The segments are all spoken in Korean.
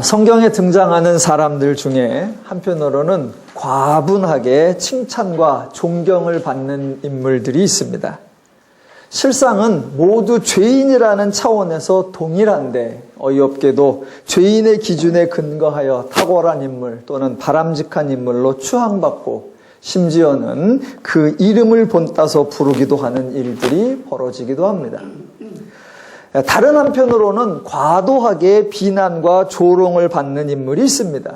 성경에 등장하는 사람들 중에 한편으로는 과분하게 칭찬과 존경을 받는 인물들이 있습니다. 실상은 모두 죄인이라는 차원에서 동일한데 어이없게도 죄인의 기준에 근거하여 탁월한 인물 또는 바람직한 인물로 추앙받고 심지어는 그 이름을 본따서 부르기도 하는 일들이 벌어지기도 합니다. 다른 한편으로는 과도하게 비난과 조롱을 받는 인물이 있습니다.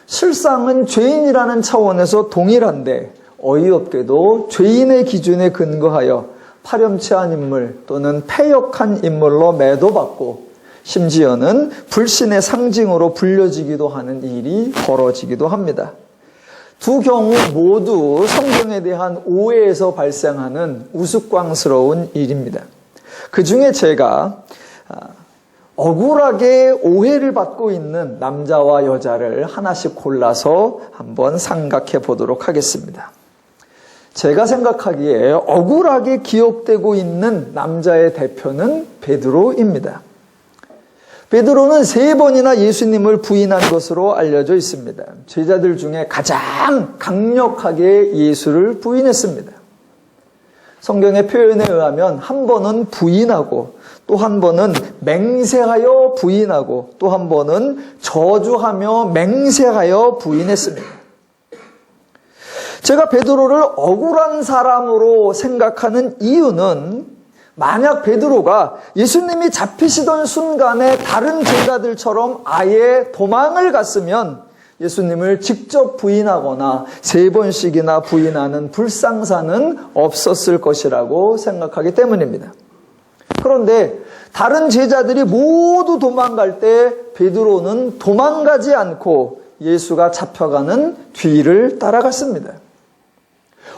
실상은 죄인이라는 차원에서 동일한데 어이없게도 죄인의 기준에 근거하여 파렴치한 인물 또는 패역한 인물로 매도받고 심지어는 불신의 상징으로 불려지기도 하는 일이 벌어지기도 합니다. 두 경우 모두 성경에 대한 오해에서 발생하는 우스꽝스러운 일입니다. 그 중에 제가 억울하게 오해를 받고 있는 남자와 여자를 하나씩 골라서 한번 생각해 보도록 하겠습니다. 제가 생각하기에 억울하게 기억되고 있는 남자의 대표는 베드로입니다. 베드로는 3번이나 예수님을 부인한 것으로 알려져 있습니다. 제자들 중에 가장 강력하게 예수를 부인했습니다. 성경의 표현에 의하면 한 번은 부인하고 또 한 번은 맹세하여 부인하고 또 한 번은 저주하며 맹세하여 부인했습니다. 제가 베드로를 억울한 사람으로 생각하는 이유는 만약 베드로가 예수님이 잡히시던 순간에 다른 제자들처럼 아예 도망을 갔으면 예수님을 직접 부인하거나 3번씩이나 부인하는 불상사는 없었을 것이라고 생각하기 때문입니다. 그런데 다른 제자들이 모두 도망갈 때 베드로는 도망가지 않고 예수가 잡혀가는 뒤를 따라갔습니다.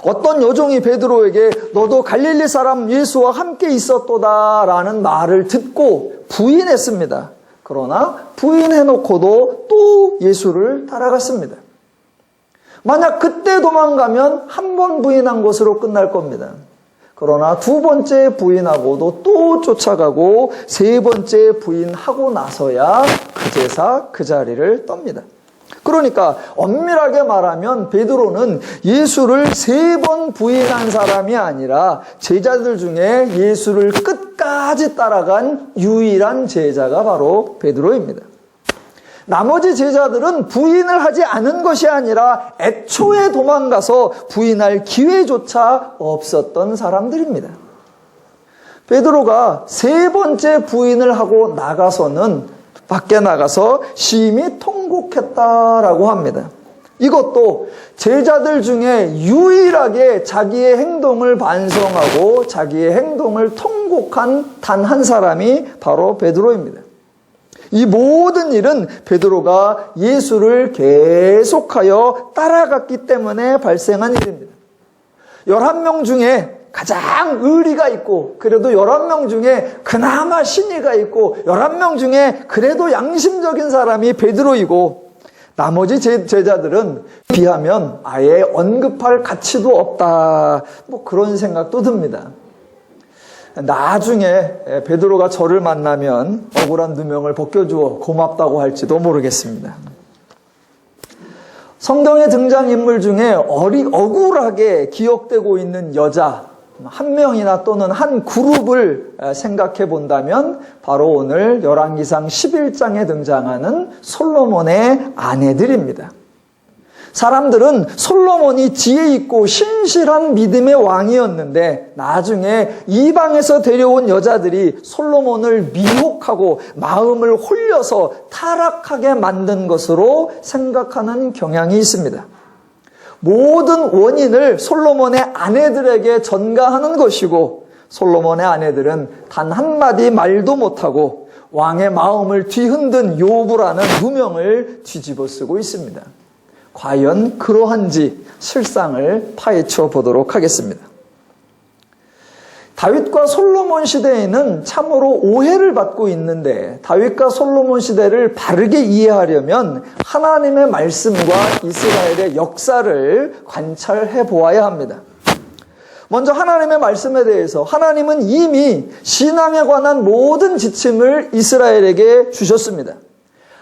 어떤 여종이 베드로에게 너도 갈릴리 사람 예수와 함께 있었도다 라는 말을 듣고 부인했습니다. 그러나 부인해놓고도 또 예수를 따라갔습니다. 만약 그때 도망가면 한 번 부인한 것으로 끝날 겁니다. 그러나 2번째 부인하고도 또 쫓아가고 3번째 부인하고 나서야 그제서 그 자리를 떱니다. 그러니까 엄밀하게 말하면 베드로는 예수를 3번 부인한 사람이 아니라 제자들 중에 예수를 끝까지 따라간 유일한 제자가 바로 베드로입니다. 나머지 제자들은 부인을 하지 않은 것이 아니라 애초에 도망가서 부인할 기회조차 없었던 사람들입니다. 베드로가 3번째 부인을 하고 나가서는 밖에 나가서 심히 통곡했다라고 합니다. 이것도 제자들 중에 유일하게 자기의 행동을 반성하고 자기의 행동을 통곡한 단 한 사람이 바로 베드로입니다. 이 모든 일은 베드로가 예수를 계속하여 따라갔기 때문에 발생한 일입니다. 11명 중에 가장 의리가 있고 그래도 11명 중에 그나마 신의가 있고 11명 중에 그래도 양심적인 사람이 베드로이고 나머지 제자들은 비하면 아예 언급할 가치도 없다. 그런 생각도 듭니다. 나중에 베드로가 저를 만나면 억울한 누명을 벗겨주어 고맙다고 할지도 모르겠습니다. 성경의 등장인물 중에 억울하게 기억되고 있는 여자 한 명이나 또는 한 그룹을 생각해 본다면 바로 오늘 열왕기상 11장에 등장하는 솔로몬의 아내들입니다. 사람들은 솔로몬이 지혜 있고 신실한 믿음의 왕이었는데 나중에 이방에서 데려온 여자들이 솔로몬을 미혹하고 마음을 홀려서 타락하게 만든 것으로 생각하는 경향이 있습니다. 모든 원인을 솔로몬의 아내들에게 전가하는 것이고 솔로몬의 아내들은 단 한마디 말도 못하고 왕의 마음을 뒤흔든 요부라는 누명을 뒤집어 쓰고 있습니다. 과연 그러한지 실상을 파헤쳐 보도록 하겠습니다. 다윗과 솔로몬 시대에는 참으로 오해를 받고 있는데 다윗과 솔로몬 시대를 바르게 이해하려면 하나님의 말씀과 이스라엘의 역사를 관찰해 보아야 합니다. 먼저 하나님의 말씀에 대해서 하나님은 이미 신앙에 관한 모든 지침을 이스라엘에게 주셨습니다.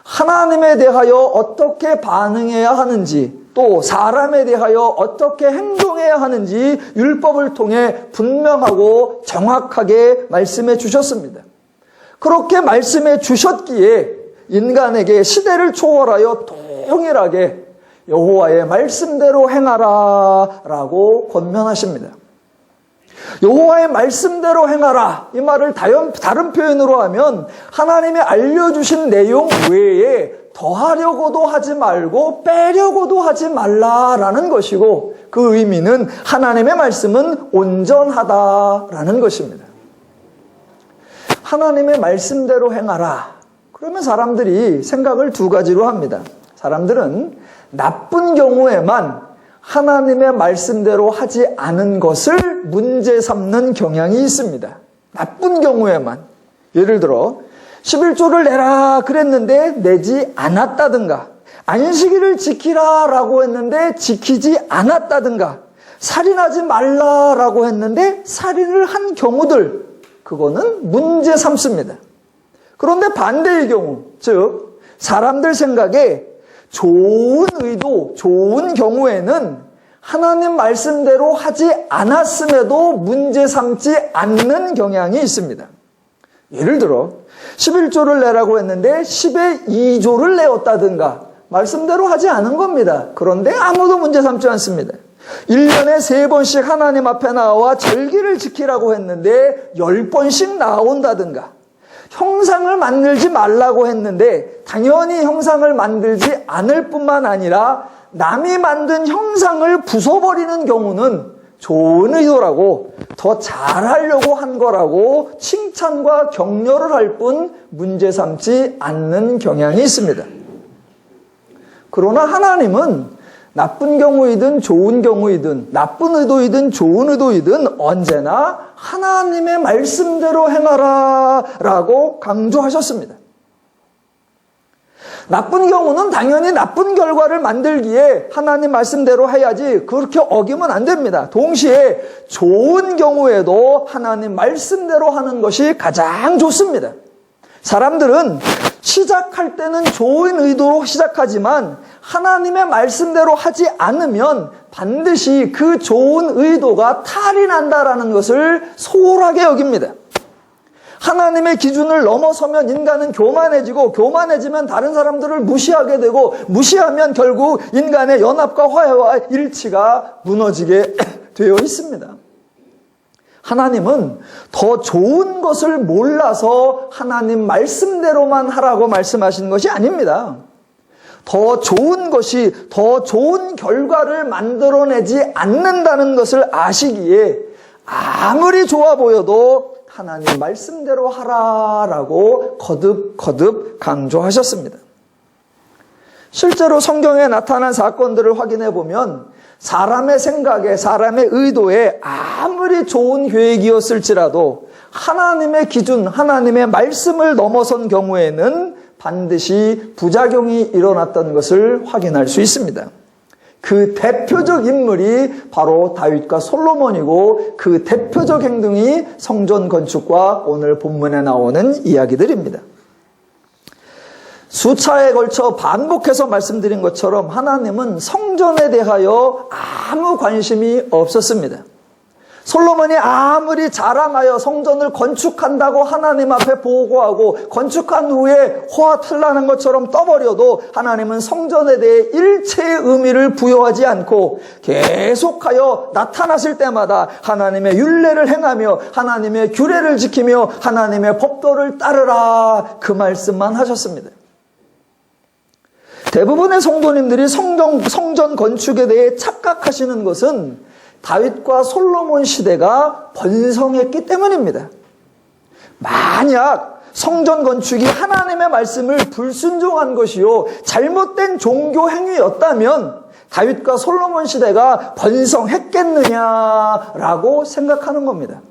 하나님에 대하여 어떻게 반응해야 하는지, 또 사람에 대하여 어떻게 행동해야 하는지 율법을 통해 분명하고 정확하게 말씀해 주셨습니다. 그렇게 말씀해 주셨기에 인간에게 시대를 초월하여 동일하게 여호와의 말씀대로 행하라 라고 권면하십니다. 여호와의 말씀대로 행하라, 이 말을 다른 표현으로 하면 하나님이 알려주신 내용 외에 더하려고도 하지 말고 빼려고도 하지 말라라는 것이고, 그 의미는 하나님의 말씀은 온전하다라는 것입니다. 하나님의 말씀대로 행하라. 그러면 사람들이 생각을 두 가지로 합니다. 사람들은 나쁜 경우에만 하나님의 말씀대로 하지 않은 것을 문제 삼는 경향이 있습니다. 나쁜 경우에만. 예를 들어 11조를 내라 그랬는데 내지 않았다든가, 안식일을 지키라 라고 했는데 지키지 않았다든가, 살인하지 말라라고 했는데 살인을 한 경우들, 그거는 문제 삼습니다. 그런데 반대의 경우, 즉 사람들 생각에 좋은 의도, 좋은 경우에는 하나님 말씀대로 하지 않았음에도 문제 삼지 않는 경향이 있습니다. 예를 들어 11조를 내라고 했는데 10의 2조를 내었다든가, 말씀대로 하지 않은 겁니다. 그런데 아무도 문제 삼지 않습니다. 1년에 3번씩 하나님 앞에 나와 절기를 지키라고 했는데 10번씩 나온다든가, 형상을 만들지 말라고 했는데 당연히 형상을 만들지 않을 뿐만 아니라 남이 만든 형상을 부숴버리는 경우는 좋은 의도라고, 더 잘하려고 한 거라고 칭찬과 격려를 할 뿐 문제 삼지 않는 경향이 있습니다. 그러나 하나님은 나쁜 경우이든 좋은 경우이든, 나쁜 의도이든 좋은 의도이든 언제나 하나님의 말씀대로 행하라 라고 강조하셨습니다. 나쁜 경우는 당연히 나쁜 결과를 만들기에 하나님 말씀대로 해야지, 그렇게 어기면 안 됩니다. 동시에 좋은 경우에도 하나님 말씀대로 하는 것이 가장 좋습니다. 사람들은 시작할 때는 좋은 의도로 시작하지만 하나님의 말씀대로 하지 않으면 반드시 그 좋은 의도가 탈이 난다라는 것을 소홀하게 여깁니다. 하나님의 기준을 넘어서면 인간은 교만해지고, 교만해지면 다른 사람들을 무시하게 되고, 무시하면 결국 인간의 연합과 화해와 일치가 무너지게 되어 있습니다. 하나님은 더 좋은 것을 몰라서 하나님 말씀대로만 하라고 말씀하시는 것이 아닙니다. 더 좋은 것이 더 좋은 결과를 만들어내지 않는다는 것을 아시기에 아무리 좋아 보여도 하나님 말씀대로 하라라고 거듭 강조하셨습니다. 실제로 성경에 나타난 사건들을 확인해 보면 사람의 생각에, 사람의 의도에 아무리 좋은 계획이었을지라도 하나님의 기준, 하나님의 말씀을 넘어선 경우에는 반드시 부작용이 일어났던 것을 확인할 수 있습니다. 그 대표적 인물이 바로 다윗과 솔로몬이고, 그 대표적 행동이 성전 건축과 오늘 본문에 나오는 이야기들입니다. 수차에 걸쳐 반복해서 말씀드린 것처럼 하나님은 성전에 대하여 아무 관심이 없었습니다. 솔로몬이 아무리 자랑하여 성전을 건축한다고 하나님 앞에 보고하고 건축한 후에 호화틀나는 것처럼 떠버려도 하나님은 성전에 대해 일체의 의미를 부여하지 않고 계속하여 나타나실 때마다 하나님의 율례를 행하며 하나님의 규례를 지키며 하나님의 법도를 따르라, 그 말씀만 하셨습니다. 대부분의 성도님들이 성전 건축에 대해 착각하시는 것은 다윗과 솔로몬 시대가 번성했기 때문입니다. 만약 성전 건축이 하나님의 말씀을 불순종한 것이요 잘못된 종교 행위였다면 다윗과 솔로몬 시대가 번성했겠느냐라고 생각하는 겁니다.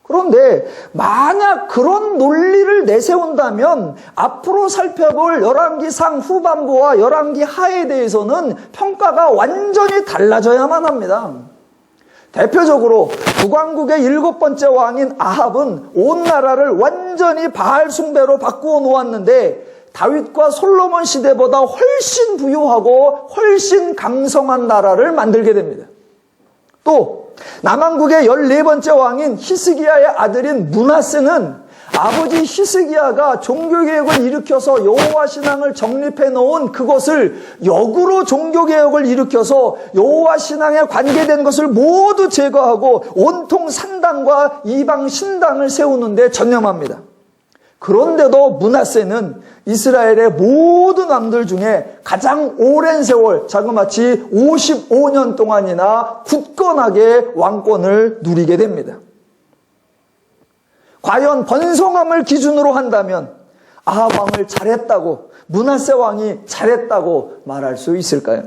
그런데 만약 그런 논리를 내세운다면 앞으로 살펴볼 열왕기상 후반부와 열왕기 하에 대해서는 평가가 완전히 달라져야만 합니다. 대표적으로 북왕국의 7번째 왕인 아합은 온 나라를 완전히 바알 숭배로 바꾸어 놓았는데 다윗과 솔로몬 시대보다 훨씬 부유하고 훨씬 강성한 나라를 만들게 됩니다. 또 남왕국의 14번째 왕인 히스기야의 아들인 므낫세는 아버지 히스기야가 종교개혁을 일으켜서 여호와 신앙을 정립해 놓은 그것을 역으로 종교개혁을 일으켜서 여호와 신앙에 관계된 것을 모두 제거하고 온통 산당과 이방 신당을 세우는 데 전념합니다. 그런데도 므낫세는 이스라엘의 모든 왕들 중에 가장 오랜 세월, 자그마치 55년 동안이나 굳건하게 왕권을 누리게 됩니다. 과연 번성함을 기준으로 한다면 아합 왕을 잘했다고, 므낫세 왕이 잘했다고 말할 수 있을까요?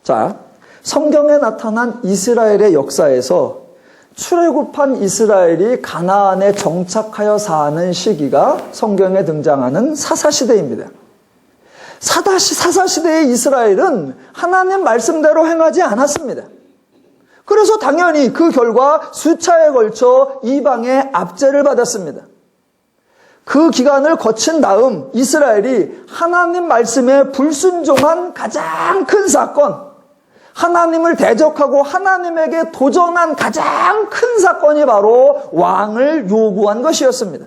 자, 성경에 나타난 이스라엘의 역사에서 출애굽한 이스라엘이 가나안에 정착하여 사는 시기가 성경에 등장하는 사사시대입니다. 사사시대의 이스라엘은 하나님 말씀대로 행하지 않았습니다. 그래서 당연히 그 결과 수차에 걸쳐 이방의 압제를 받았습니다. 그 기간을 거친 다음 이스라엘이 하나님 말씀에 불순종한 가장 큰 사건, 하나님을 대적하고 하나님에게 도전한 가장 큰 사건이 바로 왕을 요구한 것이었습니다.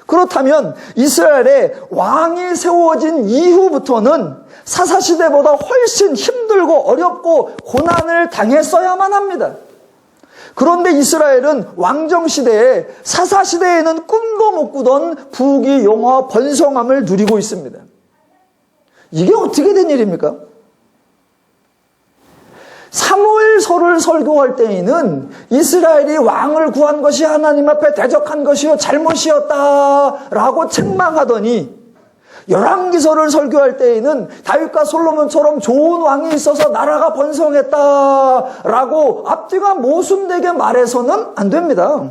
그렇다면 이스라엘에 왕이 세워진 이후부터는 사사시대보다 훨씬 힘들고 어렵고 고난을 당했어야만 합니다. 그런데 이스라엘은 왕정시대에 사사시대에는 꿈도 못 꾸던 부귀 영화 번성함을 누리고 있습니다. 이게 어떻게 된 일입니까? 사무엘서를 설교할 때에는 이스라엘이 왕을 구한 것이 하나님 앞에 대적한 것이요 잘못이었다라고 책망하더니 열왕기서를 설교할 때에는 다윗과 솔로몬처럼 좋은 왕이 있어서 나라가 번성했다라고 앞뒤가 모순되게 말해서는 안 됩니다.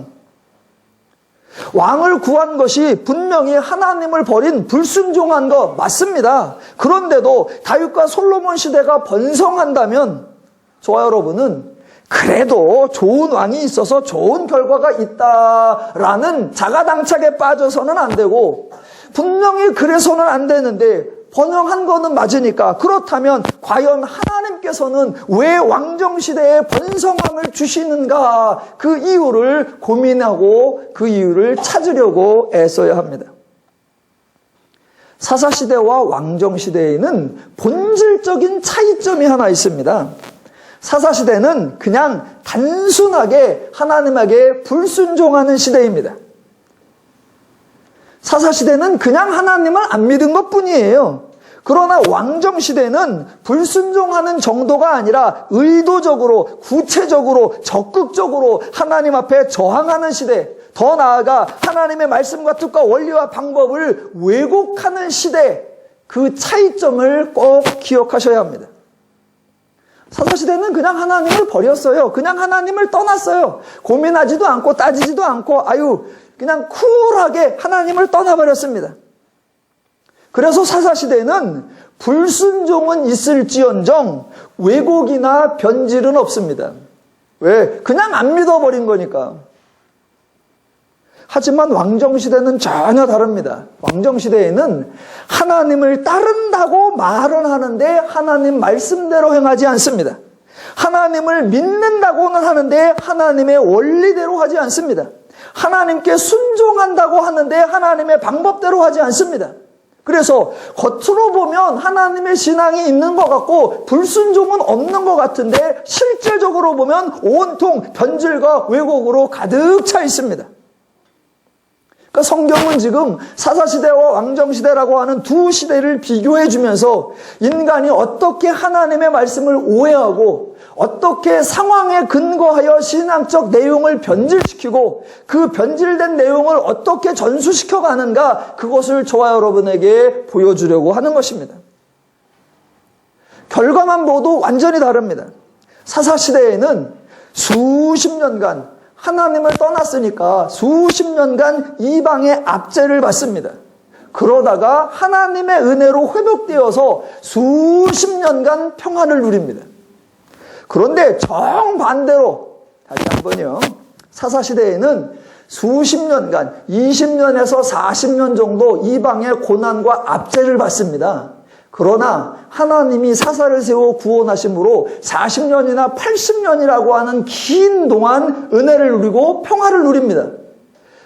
왕을 구한 것이 분명히 하나님을 버린 불순종한 것 맞습니다. 그런데도 다윗과 솔로몬 시대가 번성한다면 저와 여러분은 그래도 좋은 왕이 있어서 좋은 결과가 있다라는 자가당착에 빠져서는 안 되고, 분명히 그래서는 안 되는데 번영한 거는 맞으니까, 그렇다면 과연 하나님께서는 왜 왕정시대에 번성함을 주시는가, 그 이유를 고민하고 그 이유를 찾으려고 애써야 합니다. 사사시대와 왕정시대에는 본질적인 차이점이 하나 있습니다. 사사시대는 그냥 단순하게 하나님에게 불순종하는 시대입니다. 사사시대는 그냥 하나님을 안 믿은 것뿐이에요. 그러나 왕정시대는 불순종하는 정도가 아니라 의도적으로, 구체적으로, 적극적으로 하나님 앞에 저항하는 시대, 더 나아가 하나님의 말씀과 뜻과 원리와 방법을 왜곡하는 시대, 그 차이점을 꼭 기억하셔야 합니다. 사사시대는 그냥 하나님을 버렸어요. 그냥 하나님을 떠났어요. 고민하지도 않고 따지지도 않고 그냥 쿨하게 하나님을 떠나버렸습니다. 그래서 사사시대는 불순종은 있을지언정 왜곡이나 변질은 없습니다. 왜? 그냥 안 믿어버린 거니까. 하지만 왕정시대는 전혀 다릅니다. 왕정시대에는 하나님을 따른다고 말은 하는데 하나님 말씀대로 행하지 않습니다. 하나님을 믿는다고는 하는데 하나님의 원리대로 하지 않습니다. 하나님께 순종한다고 하는데 하나님의 방법대로 하지 않습니다. 그래서 겉으로 보면 하나님의 신앙이 있는 것 같고 불순종은 없는 것 같은데 실제적으로 보면 온통 변질과 왜곡으로 가득 차 있습니다. 그러니까 성경은 지금 사사시대와 왕정시대라고 하는 두 시대를 비교해 주면서 인간이 어떻게 하나님의 말씀을 오해하고 어떻게 상황에 근거하여 신앙적 내용을 변질시키고 그 변질된 내용을 어떻게 전수시켜 가는가, 그것을 저와 여러분에게 보여주려고 하는 것입니다. 결과만 봐도 완전히 다릅니다. 사사시대에는 수십 년간 하나님을 떠났으니까 수십 년간 이방의 압제를 받습니다. 그러다가 하나님의 은혜로 회복되어서 수십 년간 평안을 누립니다. 그런데 정반대로, 다시 한번요, 사사시대에는 수십 년간 20년에서 40년 정도 이방의 고난과 압제를 받습니다. 그러나 하나님이 사사를 세워 구원하심으로 40년이나 80년이라고 하는 긴 동안 은혜를 누리고 평화를 누립니다.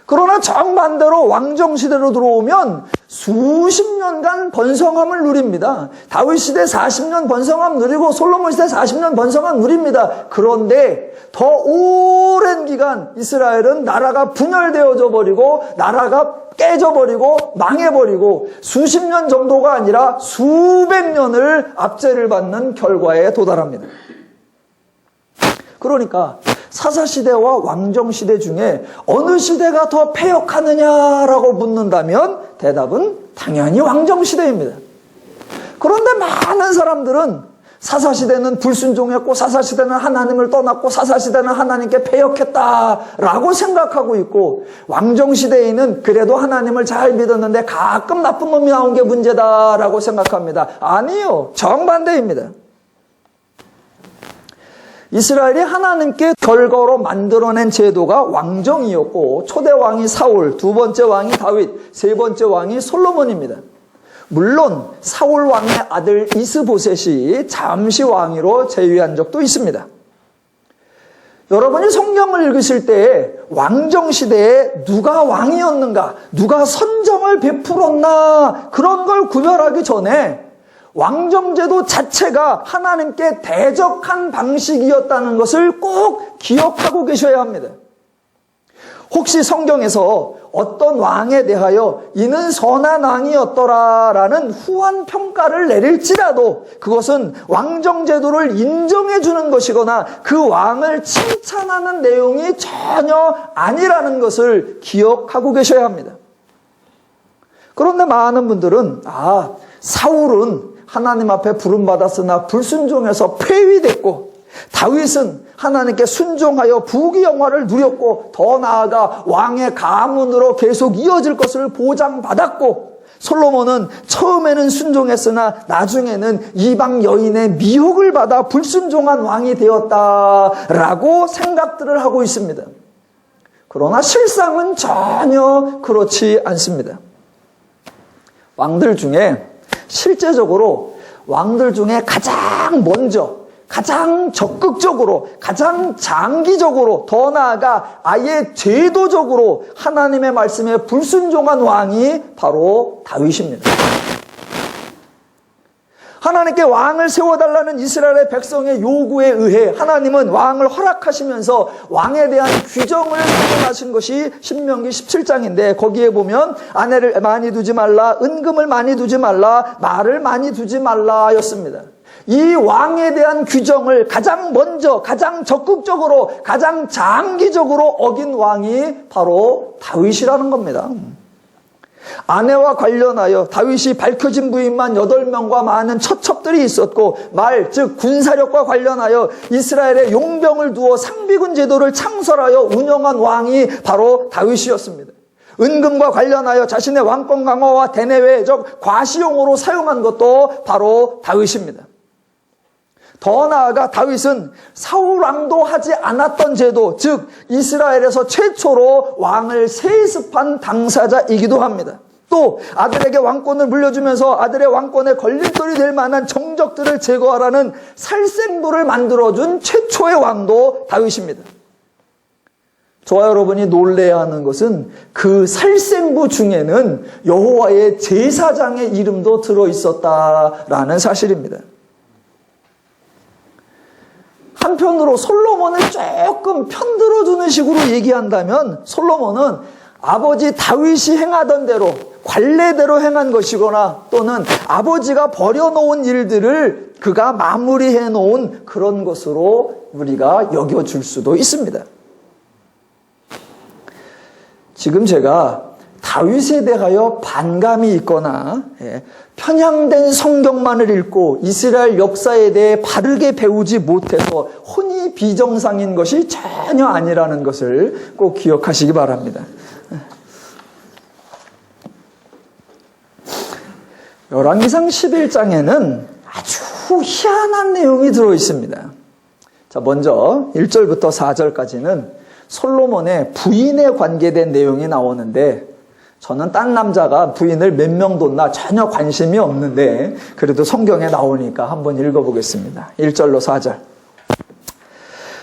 그러나 정반대로 왕정시대로 들어오면 수십 년간 번성함을 누립니다. 다윗 시대 40년 번성함 누리고 솔로몬 시대 40년 번성함 누립니다. 그런데 더 오랜 기간 이스라엘은 나라가 분열되어져 버리고 나라가 깨져버리고 망해버리고 수십 년 정도가 아니라 수백 년을 압제를 받는 결과에 도달합니다. 그러니까 사사시대와 왕정시대 중에 어느 시대가 더 패역하느냐라고 묻는다면 대답은 당연히 왕정시대입니다. 그런데 많은 사람들은 사사시대는 불순종했고 사사시대는 하나님을 떠났고 사사시대는 하나님께 패역했다라고 생각하고 있고 왕정시대에는 그래도 하나님을 잘 믿었는데 가끔 나쁜 놈이 나온 게 문제다라고 생각합니다. 아니요. 정반대입니다. 이스라엘이 하나님께 결거로 만들어낸 제도가 왕정이었고 초대 왕이 사울, 두 번째 왕이 다윗, 세 번째 왕이 솔로몬입니다. 물론 사울 왕의 아들 이스보셋이 잠시 왕위로 재위한 적도 있습니다. 여러분이 성경을 읽으실 때 왕정시대에 누가 왕이었는가, 누가 선정을 베풀었나 그런 걸 구별하기 전에 왕정제도 자체가 하나님께 대적한 방식이었다는 것을 꼭 기억하고 계셔야 합니다. 혹시 성경에서 어떤 왕에 대하여 이는 선한 왕이었더라라는 후한 평가를 내릴지라도 그것은 왕정제도를 인정해 주는 것이거나 그 왕을 칭찬하는 내용이 전혀 아니라는 것을 기억하고 계셔야 합니다. 그런데 많은 분들은 사울은 하나님 앞에 부름받았으나 불순종해서 폐위됐고 다윗은 하나님께 순종하여 부귀영화를 누렸고 더 나아가 왕의 가문으로 계속 이어질 것을 보장받았고 솔로몬은 처음에는 순종했으나 나중에는 이방 여인의 미혹을 받아 불순종한 왕이 되었다라고 생각들을 하고 있습니다. 그러나 실상은 전혀 그렇지 않습니다. 왕들 중에 실제적으로 왕들 중에 가장 먼저 가장 적극적으로 가장 장기적으로 더 나아가 아예 제도적으로 하나님의 말씀에 불순종한 왕이 바로 다윗입니다. 하나님께 왕을 세워달라는 이스라엘의 백성의 요구에 의해 하나님은 왕을 허락하시면서 왕에 대한 규정을 설정하신 것이 신명기 17장인데 거기에 보면 아내를 많이 두지 말라, 은금을 많이 두지 말라, 말을 많이 두지 말라 였습니다. 이 왕에 대한 규정을 가장 먼저 가장 적극적으로 가장 장기적으로 어긴 왕이 바로 다윗이라는 겁니다. 아내와 관련하여 다윗이 밝혀진 부인만 8명과 많은 처첩들이 있었고 말, 즉 군사력과 관련하여 이스라엘에 용병을 두어 상비군 제도를 창설하여 운영한 왕이 바로 다윗이었습니다. 은금과 관련하여 자신의 왕권 강화와 대내외적 과시용으로 사용한 것도 바로 다윗입니다. 더 나아가 다윗은 사울 왕도 하지 않았던 제도, 즉 이스라엘에서 최초로 왕을 세습한 당사자이기도 합니다. 또 아들에게 왕권을 물려주면서 아들의 왕권에 걸림돌이 될 만한 정적들을 제거하라는 살생부를 만들어준 최초의 왕도 다윗입니다. 저와 여러분이 놀라야 하는 것은 그 살생부 중에는 여호와의 제사장의 이름도 들어있었다라는 사실입니다. 한편으로 솔로몬을 조금 편들어주는 식으로 얘기한다면 솔로몬은 아버지 다윗이 행하던 대로 관례대로 행한 것이거나 또는 아버지가 버려놓은 일들을 그가 마무리해 놓은 그런 것으로 우리가 여겨줄 수도 있습니다. 지금 제가 다윗에 대하여 반감이 있거나 편향된 성경만을 읽고 이스라엘 역사에 대해 바르게 배우지 못해서 혼이 비정상인 것이 전혀 아니라는 것을 꼭 기억하시기 바랍니다. 열왕기상 11장에는 아주 희한한 내용이 들어있습니다. 자, 먼저 1절부터 4절까지는 솔로몬의 부인에 관계된 내용이 나오는데 저는 딴 남자가 부인을 몇 명 뒀나 전혀 관심이 없는데 그래도 성경에 나오니까 한번 읽어보겠습니다. 1절로 4절.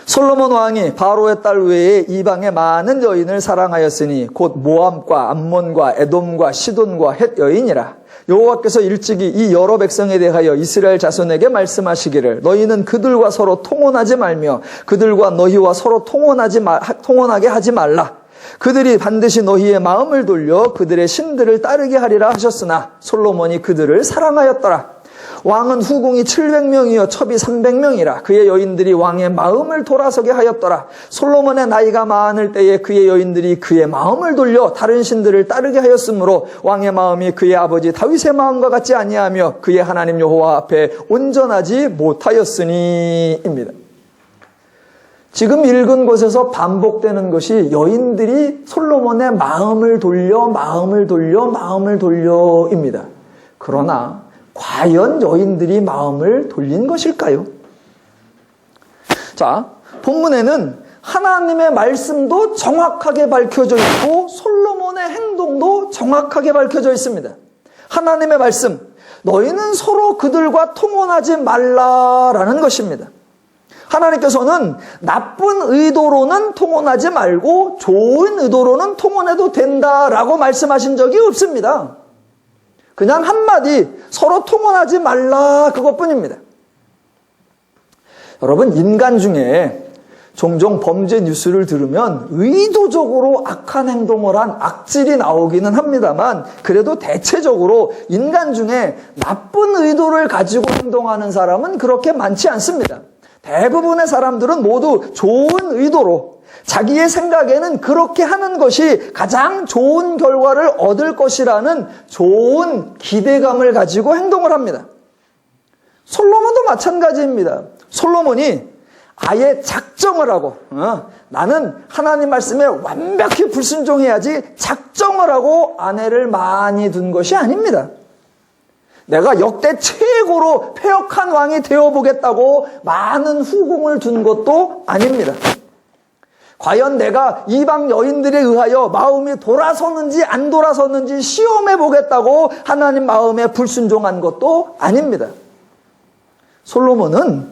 솔로몬 왕이 바로의 딸 외에 이방의 많은 여인을 사랑하였으니 곧 모함과 암몬과 에돔과 시돈과 헷 여인이라. 여호와께서 일찍이 이 여러 백성에 대하여 이스라엘 자손에게 말씀하시기를 너희는 그들과 서로 통혼하지 말며 그들과 너희와 서로 통혼하게 하지 말라. 그들이 반드시 너희의 마음을 돌려 그들의 신들을 따르게 하리라 하셨으나 솔로몬이 그들을 사랑하였더라. 왕은 후궁이 700명이요 첩이 300명이라. 그의 여인들이 왕의 마음을 돌아서게 하였더라. 솔로몬의 나이가 많을 때에 그의 여인들이 그의 마음을 돌려 다른 신들을 따르게 하였으므로 왕의 마음이 그의 아버지 다윗의 마음과 같지 아니하며 그의 하나님 여호와 앞에 온전하지 못하였으니입니다. 지금 읽은 곳에서 반복되는 것이 여인들이 솔로몬의 마음을 돌려입니다. 그러나 과연 여인들이 마음을 돌린 것일까요? 자, 본문에는 하나님의 말씀도 정확하게 밝혀져 있고 솔로몬의 행동도 정확하게 밝혀져 있습니다. 하나님의 말씀, 너희는 서로 그들과 통혼하지 말라라는 것입니다. 하나님께서는 나쁜 의도로는 통혼하지 말고 좋은 의도로는 통혼해도 된다라고 말씀하신 적이 없습니다. 그냥 한마디 서로 통혼하지 말라 그것뿐입니다. 여러분, 인간 중에 종종 범죄 뉴스를 들으면 의도적으로 악한 행동을 한 악질이 나오기는 합니다만 그래도 대체적으로 인간 중에 나쁜 의도를 가지고 행동하는 사람은 그렇게 많지 않습니다. 대부분의 사람들은 모두 좋은 의도로 자기의 생각에는 그렇게 하는 것이 가장 좋은 결과를 얻을 것이라는 좋은 기대감을 가지고 행동을 합니다. 솔로몬도 마찬가지입니다. 솔로몬이 아예 작정을 하고 나는 하나님 말씀에 완벽히 불순종해야지 작정을 하고 아내를 많이 둔 것이 아닙니다. 내가 역대 최고로 패역한 왕이 되어보겠다고 많은 후궁을 둔 것도 아닙니다. 과연 내가 이방 여인들에 의하여 마음이 돌아서는지 안 돌아서는지 시험해 보겠다고 하나님 마음에 불순종한 것도 아닙니다. 솔로몬은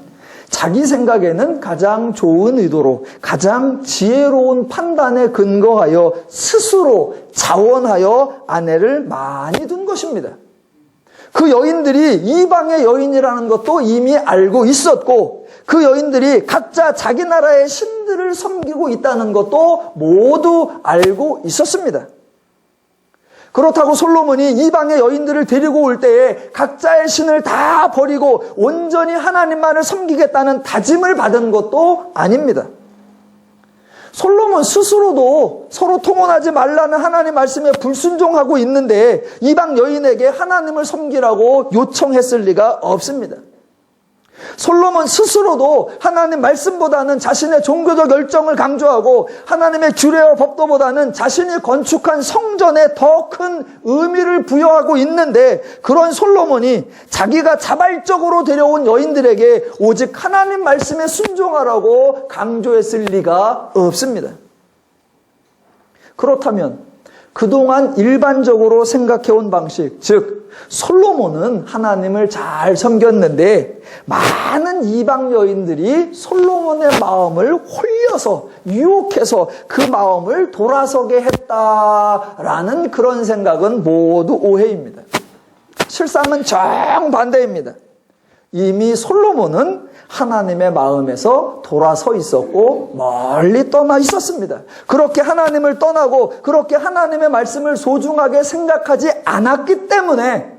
자기 생각에는 가장 좋은 의도로 가장 지혜로운 판단에 근거하여 스스로 자원하여 아내를 많이 둔 것입니다. 그 여인들이 이방의 여인이라는 것도 이미 알고 있었고 그 여인들이 각자 자기 나라의 신들을 섬기고 있다는 것도 모두 알고 있었습니다. 그렇다고 솔로몬이 이방의 여인들을 데리고 올 때에 각자의 신을 다 버리고 온전히 하나님만을 섬기겠다는 다짐을 받은 것도 아닙니다. 솔로몬 스스로도 서로 통혼하지 말라는 하나님 말씀에 불순종하고 있는데 이방 여인에게 하나님을 섬기라고 요청했을 리가 없습니다. 솔로몬 스스로도 하나님 말씀보다는 자신의 종교적 열정을 강조하고 하나님의 규례와 법도보다는 자신이 건축한 성전에 더 큰 의미를 부여하고 있는데 그런 솔로몬이 자기가 자발적으로 데려온 여인들에게 오직 하나님 말씀에 순종하라고 강조했을 리가 없습니다. 그렇다면 그동안 일반적으로 생각해온 방식, 즉 솔로몬은 하나님을 잘 섬겼는데 많은 이방 여인들이 솔로몬의 마음을 홀려서 유혹해서 그 마음을 돌아서게 했다라는 그런 생각은 모두 오해입니다. 실상은 정반대입니다. 이미 솔로몬은 하나님의 마음에서 돌아서 있었고 멀리 떠나 있었습니다. 그렇게 하나님을 떠나고 그렇게 하나님의 말씀을 소중하게 생각하지 않았기 때문에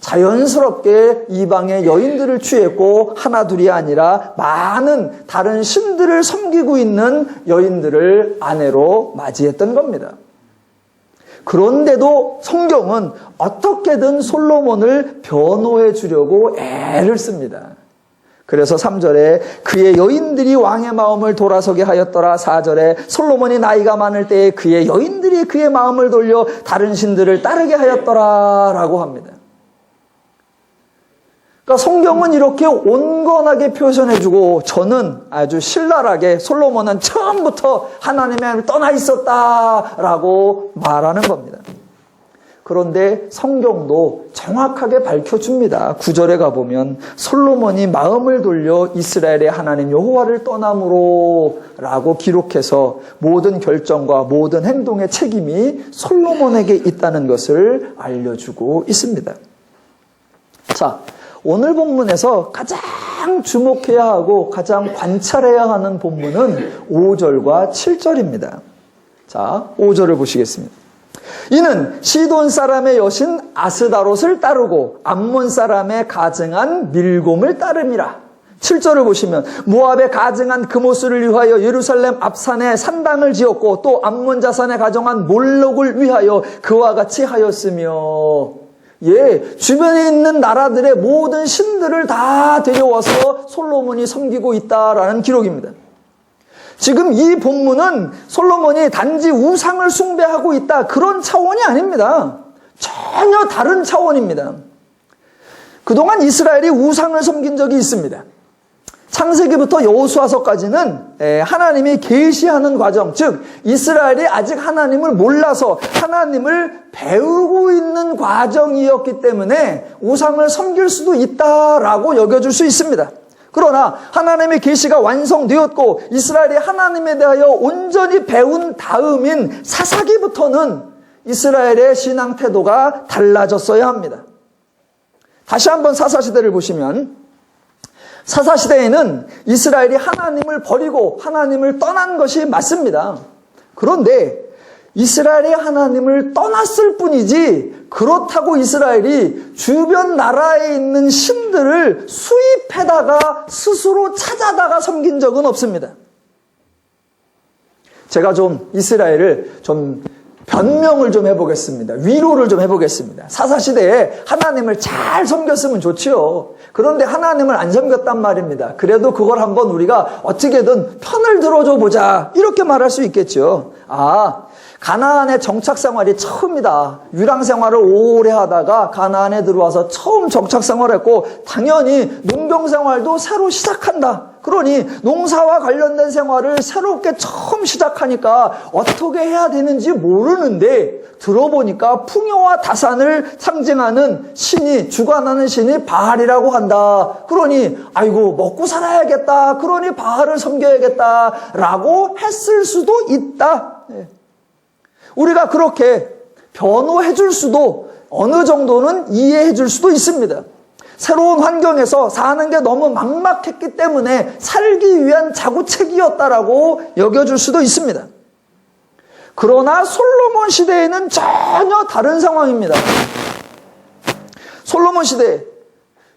자연스럽게 이방의 여인들을 취했고 하나둘이 아니라 많은 다른 신들을 섬기고 있는 여인들을 아내로 맞이했던 겁니다. 그런데도 성경은 어떻게든 솔로몬을 변호해 주려고 애를 씁니다. 그래서 3절에 그의 여인들이 왕의 마음을 돌아서게 하였더라. 4절에 솔로몬이 나이가 많을 때에 그의 여인들이 그의 마음을 돌려 다른 신들을 따르게 하였더라 라고 합니다. 그러니까 성경은 이렇게 온건하게 표현해주고 저는 아주 신랄하게 솔로몬은 처음부터 하나님의 하나님을 떠나 있었다라고 말하는 겁니다. 그런데 성경도 정확하게 밝혀줍니다. 9절에 가보면 솔로몬이 마음을 돌려 이스라엘의 하나님 여호와를 떠남으로 라고 기록해서 모든 결정과 모든 행동의 책임이 솔로몬에게 있다는 것을 알려주고 있습니다. 자, 오늘 본문에서 가장 주목해야 하고 가장 관찰해야 하는 본문은 5절과 7절입니다. 자, 5절을 보시겠습니다. 이는 시돈 사람의 여신 아스다롯을 따르고 암몬 사람의 가증한 밀곰을 따름이라. 7절을 보시면 모압에 가증한 그모스를 위하여 예루살렘 앞산에 산당을 지었고 또 암몬 자산에 가정한 몰록을 위하여 그와 같이 하였으며, 주변에 있는 나라들의 모든 신들을 다 데려와서 솔로몬이 섬기고 있다라는 기록입니다. 지금 이 본문은 솔로몬이 단지 우상을 숭배하고 있다, 그런 차원이 아닙니다. 전혀 다른 차원입니다. 그동안 이스라엘이 우상을 섬긴 적이 있습니다. 창세기부터 여호수아서까지는 하나님이 계시하는 과정, 즉 이스라엘이 아직 하나님을 몰라서 하나님을 배우고 있는 과정이었기 때문에 우상을 섬길 수도 있다라고 여겨줄 수 있습니다. 그러나 하나님의 계시가 완성되었고 이스라엘이 하나님에 대하여 온전히 배운 다음인 사사기부터는 이스라엘의 신앙 태도가 달라졌어야 합니다. 다시 한번 사사시대를 보시면 사사시대에는 이스라엘이 하나님을 버리고 하나님을 떠난 것이 맞습니다. 그런데 이스라엘이 하나님을 떠났을 뿐이지 그렇다고 이스라엘이 주변 나라에 있는 신들을 수입해다가 스스로 찾아다가 섬긴 적은 없습니다. 제가 이스라엘을 변명을 해보겠습니다. 위로를 해보겠습니다. 사사시대에 하나님을 잘 섬겼으면 좋지요. 그런데 하나님을 안 섬겼단 말입니다. 그래도 그걸 한번 우리가 어떻게든 편을 들어줘 보자, 이렇게 말할 수 있겠죠. 가나안의 정착 생활이 처음이다. 유랑 생활을 오래 하다가 가나안에 들어와서 처음 정착 생활했고 당연히 농경 생활도 새로 시작한다. 그러니 농사와 관련된 생활을 새롭게 처음 시작하니까 어떻게 해야 되는지 모르는데 들어보니까 풍요와 다산을 상징하는 신이, 주관하는 신이 바알이라고 한다. 그러니 아이고 먹고 살아야겠다. 그러니 바알을 섬겨야겠다라고 했을 수도 있다. 우리가 그렇게 변호해 줄 수도 어느 정도는 이해해 줄 수도 있습니다. 새로운 환경에서 사는 게 너무 막막했기 때문에 살기 위한 자구책이었다라고 여겨줄 수도 있습니다. 그러나 솔로몬 시대에는 전혀 다른 상황입니다. 솔로몬 시대에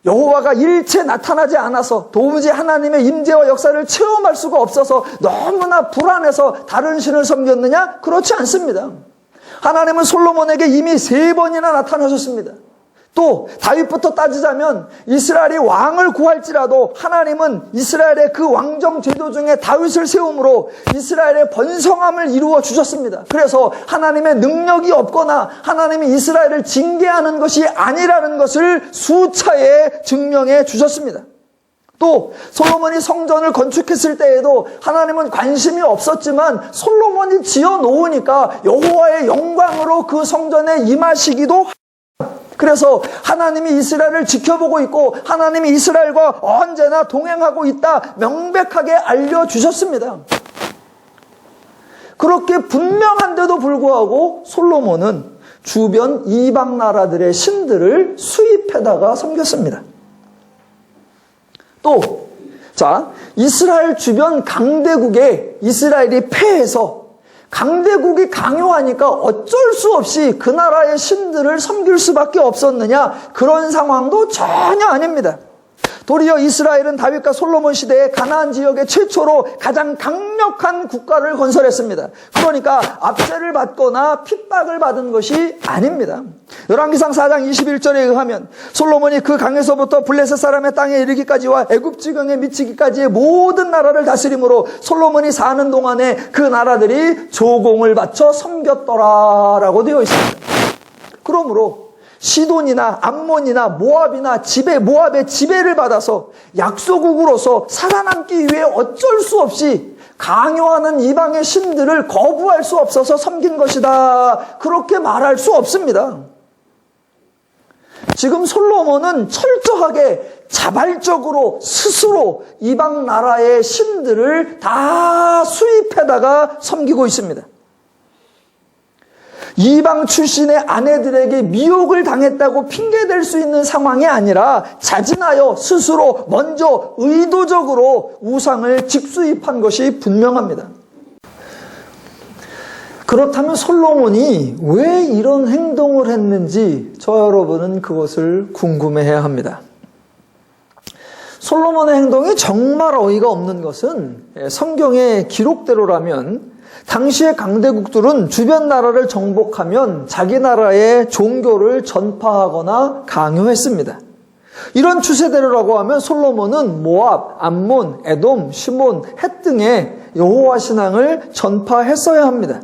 여호와가 일체 나타나지 않아서 도무지 하나님의 임재와 역사를 체험할 수가 없어서 너무나 불안해서 다른 신을 섬겼느냐? 그렇지 않습니다. 하나님은 솔로몬에게 이미 3번이나 나타나셨습니다. 또 다윗부터 따지자면 이스라엘이 왕을 구할지라도 하나님은 이스라엘의 그 왕정 제도 중에 다윗을 세움으로 이스라엘의 번성함을 이루어 주셨습니다. 그래서 하나님의 능력이 없거나 하나님이 이스라엘을 징계하는 것이 아니라는 것을 수차례 증명해 주셨습니다. 또 솔로몬이 성전을 건축했을 때에도 하나님은 관심이 없었지만 솔로몬이 지어 놓으니까 여호와의 영광으로 그 성전에 임하시기도, 그래서 하나님이 이스라엘을 지켜보고 있고 하나님이 이스라엘과 언제나 동행하고 있다 명백하게 알려주셨습니다. 그렇게 분명한데도 불구하고 솔로몬은 주변 이방 나라들의 신들을 수입해다가 섬겼습니다. 또 이스라엘 주변 강대국에 이스라엘이 패해서 강대국이 강요하니까 어쩔 수 없이 그 나라의 신들을 섬길 수밖에 없었느냐? 그런 상황도 전혀 아닙니다. 도리어 이스라엘은 다윗과 솔로몬 시대에 가나안 지역에 최초로 가장 강력한 국가를 건설했습니다. 그러니까 압제를 받거나 핍박을 받은 것이 아닙니다. 열왕기상 4장 21절에 의하면 솔로몬이 그 강에서부터 블레셋 사람의 땅에 이르기까지와 애굽 지경에 미치기까지의 모든 나라를 다스림으로 솔로몬이 사는 동안에 그 나라들이 조공을 바쳐 섬겼더라라고 되어 있습니다. 그러므로 시돈이나 암몬이나 모압이나 모압의 지배를 받아서 약소국으로서 살아남기 위해 어쩔 수 없이 강요하는 이방의 신들을 거부할 수 없어서 섬긴 것이다. 그렇게 말할 수 없습니다. 지금 솔로몬은 철저하게 자발적으로 스스로 이방 나라의 신들을 다 수입해다가 섬기고 있습니다. 이방 출신의 아내들에게 미혹을 당했다고 핑계댈 수 있는 상황이 아니라 자진하여 스스로 먼저 의도적으로 우상을 직수입한 것이 분명합니다. 그렇다면 솔로몬이 왜 이런 행동을 했는지 저 여러분은 그것을 궁금해해야 합니다. 솔로몬의 행동이 정말 어이가 없는 것은 성경의 기록대로라면 당시의 강대국들은 주변 나라를 정복하면 자기 나라의 종교를 전파하거나 강요했습니다. 이런 추세대로라고 하면 솔로몬은 모압, 암몬, 에돔, 시몬, 헷 등의 여호와 신앙을 전파했어야 합니다.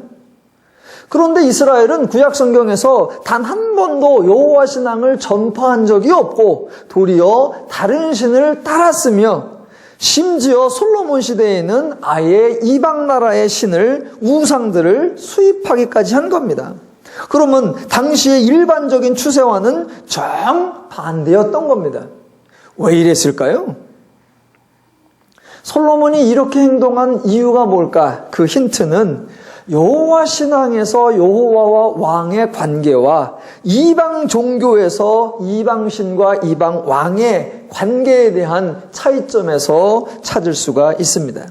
그런데 이스라엘은 구약 성경에서 단 한 번도 여호와 신앙을 전파한 적이 없고 도리어 다른 신을 따랐으며 심지어 솔로몬 시대에는 아예 이방 나라의 신을 우상들을 수입하기까지 한 겁니다. 그러면 당시의 일반적인 추세와는 정반대였던 겁니다. 왜 이랬을까요? 솔로몬이 이렇게 행동한 이유가 뭘까? 그 힌트는 여호와 신앙에서 여호와와 왕의 관계와 이방 종교에서 이방 신과 이방 왕의 관계에 대한 차이점에서 찾을 수가 있습니다.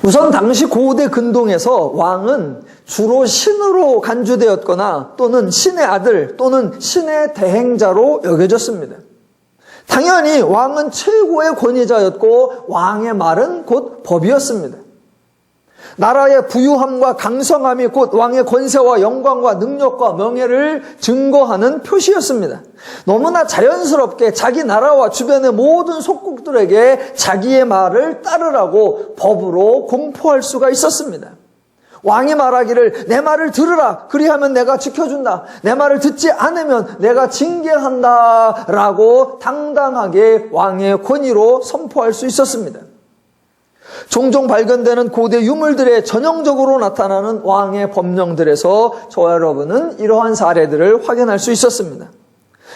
우선 당시 고대 근동에서 왕은 주로 신으로 간주되었거나 또는 신의 아들 또는 신의 대행자로 여겨졌습니다. 당연히 왕은 최고의 권위자였고 왕의 말은 곧 법이었습니다. 나라의 부유함과 강성함이 곧 왕의 권세와 영광과 능력과 명예를 증거하는 표시였습니다. 너무나 자연스럽게 자기 나라와 주변의 모든 속국들에게 자기의 말을 따르라고 법으로 공포할 수가 있었습니다. 왕이 말하기를 내 말을 들으라. 그리하면 내가 지켜준다. 내 말을 듣지 않으면 내가 징계한다. 라고 당당하게 왕의 권위로 선포할 수 있었습니다. 종종 발견되는 고대 유물들에 전형적으로 나타나는 왕의 법령들에서 저와 여러분은 이러한 사례들을 확인할 수 있었습니다.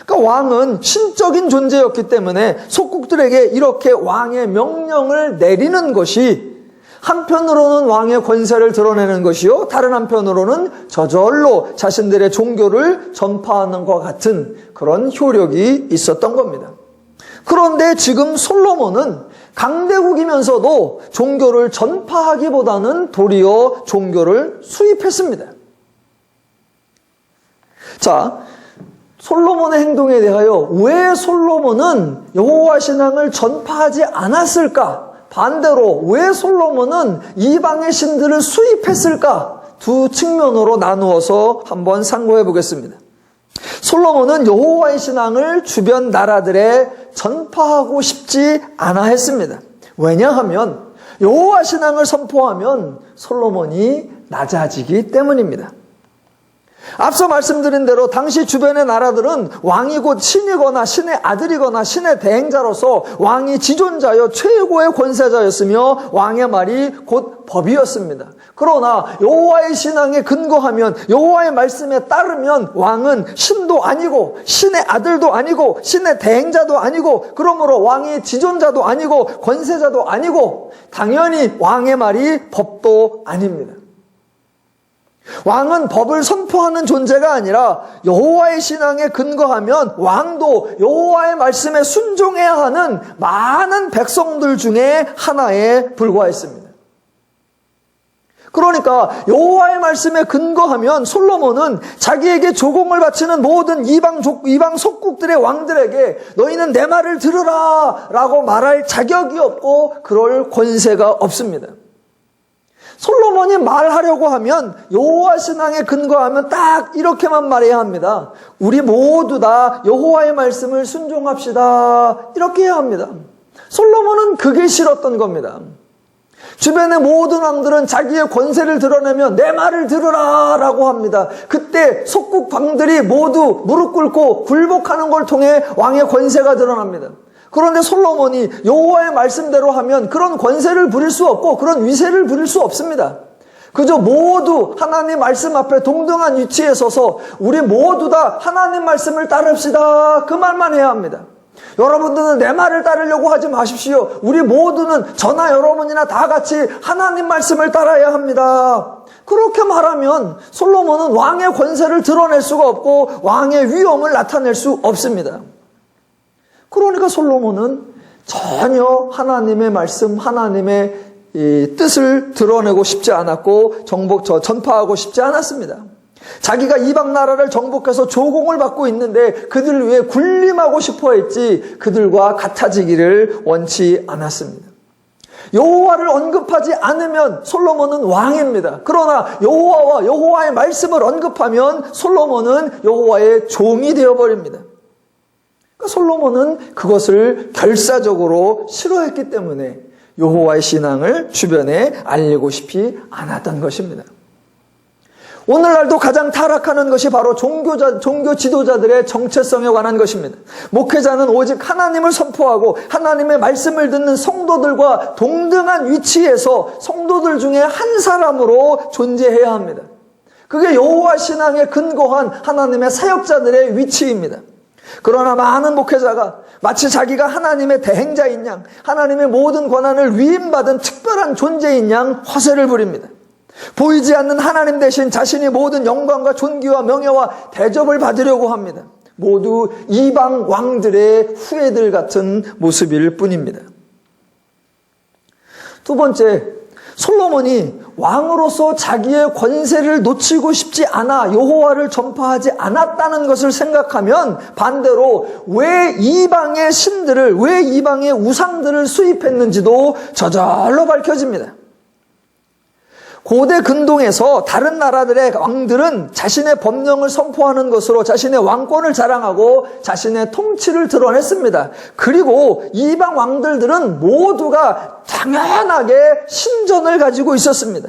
그러니까 왕은 신적인 존재였기 때문에 속국들에게 이렇게 왕의 명령을 내리는 것이 한편으로는 왕의 권세를 드러내는 것이요, 다른 한편으로는 저절로 자신들의 종교를 전파하는 것과 같은 그런 효력이 있었던 겁니다. 그런데 지금 솔로몬은 강대국이면서도 종교를 전파하기보다는 도리어 종교를 수입했습니다. 자, 솔로몬의 행동에 대하여 왜 솔로몬은 여호와 신앙을 전파하지 않았을까? 반대로 왜 솔로몬은 이방의 신들을 수입했을까? 두 측면으로 나누어서 한번 상고해 보겠습니다. 솔로몬은 여호와의 신앙을 주변 나라들에 전파하고 싶지 않아 했습니다. 왜냐하면 여호와 신앙을 선포하면 솔로몬이 낮아지기 때문입니다. 앞서 말씀드린 대로 당시 주변의 나라들은 왕이 곧 신이거나 신의 아들이거나 신의 대행자로서 왕이 지존자여 최고의 권세자였으며 왕의 말이 곧 법이었습니다. 그러나 여호와의 신앙에 근거하면 여호와의 말씀에 따르면 왕은 신도 아니고 신의 아들도 아니고 신의 대행자도 아니고 그러므로 왕이 지존자도 아니고 권세자도 아니고 당연히 왕의 말이 법도 아닙니다. 왕은 법을 선포하는 존재가 아니라 여호와의 신앙에 근거하면 왕도 여호와의 말씀에 순종해야 하는 많은 백성들 중에 하나에 불과했습니다. 그러니까 여호와의 말씀에 근거하면 솔로몬은 자기에게 조공을 바치는 모든 이방 속국들의 왕들에게 너희는 내 말을 들으라 라고 말할 자격이 없고 그럴 권세가 없습니다. 솔로몬이 말하려고 하면 여호와 신앙에 근거하면 딱 이렇게만 말해야 합니다. 우리 모두 다 여호와의 말씀을 순종합시다. 이렇게 해야 합니다. 솔로몬은 그게 싫었던 겁니다. 주변의 모든 왕들은 자기의 권세를 드러내며 내 말을 들으라 라고 합니다. 그때 속국 왕들이 모두 무릎 꿇고 굴복하는 걸 통해 왕의 권세가 드러납니다. 그런데 솔로몬이 여호와의 말씀대로 하면 그런 권세를 부릴 수 없고 그런 위세를 부릴 수 없습니다. 그저 모두 하나님 말씀 앞에 동등한 위치에 서서 우리 모두 다 하나님 말씀을 따릅시다, 그 말만 해야 합니다. 여러분들은 내 말을 따르려고 하지 마십시오. 우리 모두는 저나 여러분이나 다 같이 하나님 말씀을 따라야 합니다. 그렇게 말하면 솔로몬은 왕의 권세를 드러낼 수가 없고 왕의 위엄을 나타낼 수 없습니다. 그러니까 솔로몬은 전혀 하나님의 말씀, 하나님의 뜻을 드러내고 싶지 않았고 전파하고 싶지 않았습니다. 자기가 이방 나라를 정복해서 조공을 받고 있는데 그들 위해 군림하고 싶어 했지 그들과 같아지기를 원치 않았습니다. 여호와를 언급하지 않으면 솔로몬은 왕입니다. 그러나 여호와와 여호와의 말씀을 언급하면 솔로몬은 여호와의 종이 되어버립니다. 그러니까 솔로몬은 그것을 결사적으로 싫어했기 때문에 여호와의 신앙을 주변에 알리고 싶지 않았던 것입니다. 오늘날도 가장 타락하는 것이 바로 종교 지도자들의 정체성에 관한 것입니다. 목회자는 오직 하나님을 선포하고 하나님의 말씀을 듣는 성도들과 동등한 위치에서 성도들 중에 한 사람으로 존재해야 합니다. 그게 여호와 신앙에 근거한 하나님의 사역자들의 위치입니다. 그러나 많은 목회자가 마치 자기가 하나님의 대행자인 양, 하나님의 모든 권한을 위임받은 특별한 존재인 양 허세를 부립니다. 보이지 않는 하나님 대신 자신이 모든 영광과 존귀와 명예와 대접을 받으려고 합니다. 모두 이방 왕들의 후예들 같은 모습일 뿐입니다. 두 번째, 솔로몬이 왕으로서 자기의 권세를 놓치고 싶지 않아 여호와를 전파하지 않았다는 것을 생각하면 반대로 왜 이방의 신들을, 왜 이방의 우상들을 수입했는지도 저절로 밝혀집니다. 고대 근동에서 다른 나라들의 왕들은 자신의 법령을 선포하는 것으로 자신의 왕권을 자랑하고 자신의 통치를 드러냈습니다. 그리고 이방 왕들은 모두가 당연하게 신전을 가지고 있었습니다.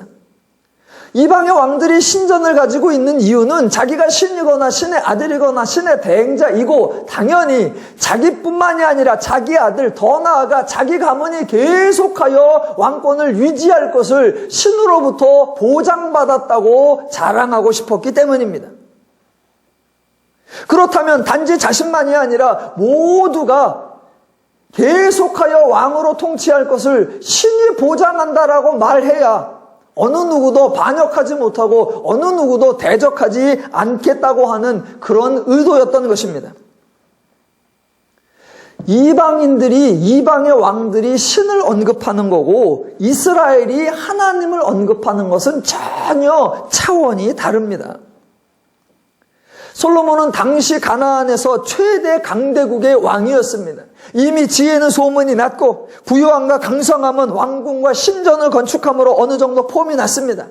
이방의 왕들이 신전을 가지고 있는 이유는 자기가 신이거나 신의 아들이거나 신의 대행자이고 당연히 자기뿐만이 아니라 자기 아들, 더 나아가 자기 가문이 계속하여 왕권을 유지할 것을 신으로부터 보장받았다고 자랑하고 싶었기 때문입니다. 그렇다면 단지 자신만이 아니라 모두가 계속하여 왕으로 통치할 것을 신이 보장한다라고 말해야 어느 누구도 반역하지 못하고 어느 누구도 대적하지 않겠다고 하는 그런 의도였던 것입니다. 이방의 왕들이 신을 언급하는 거고 이스라엘이 하나님을 언급하는 것은 전혀 차원이 다릅니다. 솔로몬은 당시 가나안에서 최대 강대국의 왕이었습니다. 이미 지혜는 소문이 났고 부유함과 강성함은 왕궁과 신전을 건축함으로 어느 정도 폼이 났습니다.